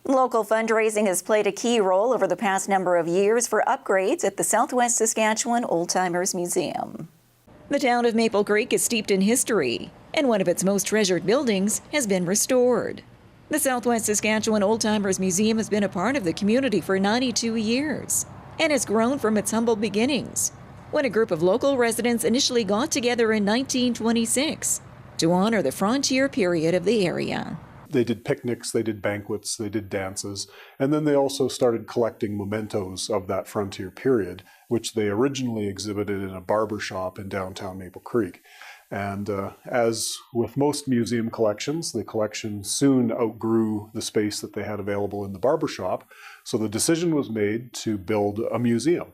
Local fundraising has played a key role over the past number of years for upgrades at the Southwest Saskatchewan Oldtimers Museum. The town of Maple Creek is steeped in history, and one of its most treasured buildings has been restored. The Southwest Saskatchewan Oldtimers Museum has been a part of the community for 92 years and has grown from its humble beginnings when a group of local residents initially got together in 1926 to honor the frontier period of the area. They did picnics, they did banquets, they did dances, and then they also started collecting mementos of that frontier period, which they originally exhibited in a barber shop in downtown Maple Creek. And as with most museum collections, the collection soon outgrew the space that they had available in the barber shop, so the decision was made to build a museum.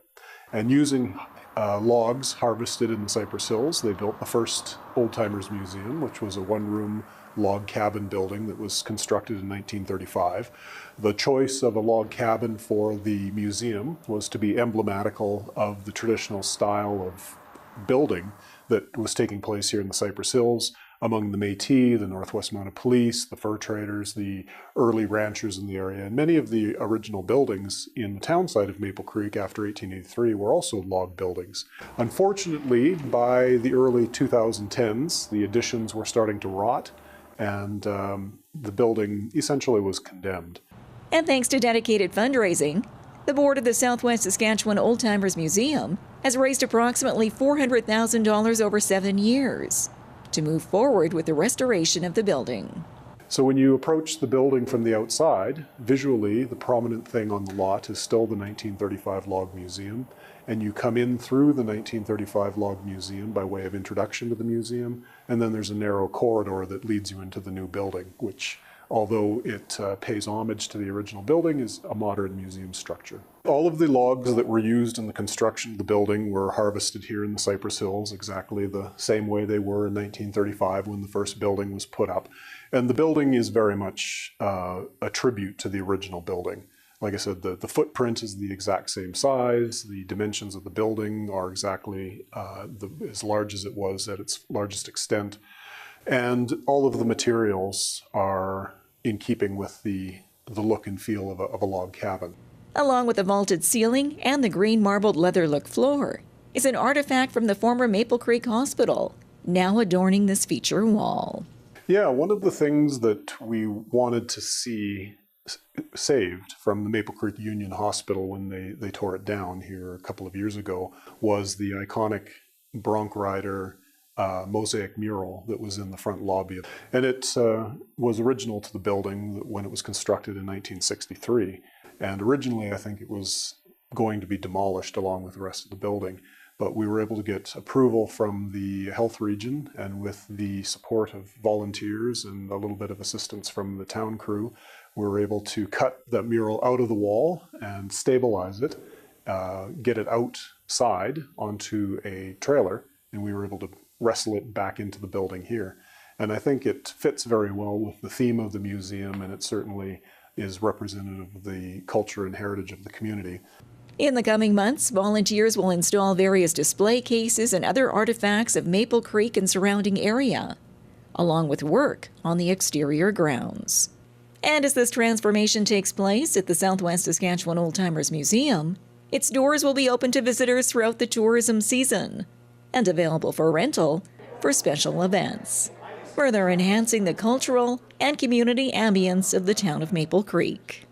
And using logs harvested in the Cypress Hills, they built the first Oldtimers Museum, which was a one-room log cabin building that was constructed in 1935. The choice of a log cabin for the museum was to be emblematical of the traditional style of building that was taking place here in the Cypress Hills among the Métis, the Northwest Mounted Police, the fur traders, the early ranchers in the area. And many of the original buildings in the town site of Maple Creek after 1883 were also log buildings. Unfortunately, by the early 2010s, the additions were starting to rot, and the building essentially was condemned. And thanks to dedicated fundraising, the board of the Southwest Saskatchewan Oldtimers Museum has raised approximately $400,000 over 7 years to move forward with the restoration of the building. So when you approach the building from the outside, visually the prominent thing on the lot is still the 1935 Log Museum, and you come in through the 1935 Log Museum by way of introduction to the museum, and then there's a narrow corridor that leads you into the new building, which, although it pays homage to the original building, is a modern museum structure. All of the logs that were used in the construction of the building were harvested here in the Cypress Hills, exactly the same way they were in 1935 when the first building was put up. And the building is very much a tribute to the original building. Like I said, the footprint is the exact same size, the dimensions of the building are exactly as large as it was at its largest extent, and all of the materials are in keeping with the look and feel of a log cabin. Along with the vaulted ceiling and the green marbled leather look floor is an artifact from the former Maple Creek Hospital, now adorning this feature wall. Yeah, one of the things that we wanted to see saved from the Maple Creek Union Hospital when they tore it down here a couple of years ago was the iconic bronc rider mosaic mural that was in the front lobby. And it was original to the building when it was constructed in 1963. And originally I think it was going to be demolished along with the rest of the building. But we were able to get approval from the health region, and with the support of volunteers and a little bit of assistance from the town crew, we were able to cut that mural out of the wall and stabilize it, get it outside onto a trailer, and we were able to wrestle it back into the building here. And I think it fits very well with the theme of the museum, and it certainly is representative of the culture and heritage of the community. In the coming months, volunteers will install various display cases and other artifacts of Maple Creek and surrounding area, along with work on the exterior grounds. And as this transformation takes place at the Southwest Saskatchewan Oldtimers Museum, its doors will be open to visitors throughout the tourism season and available for rental for special events, further enhancing the cultural and community ambience of the town of Maple Creek.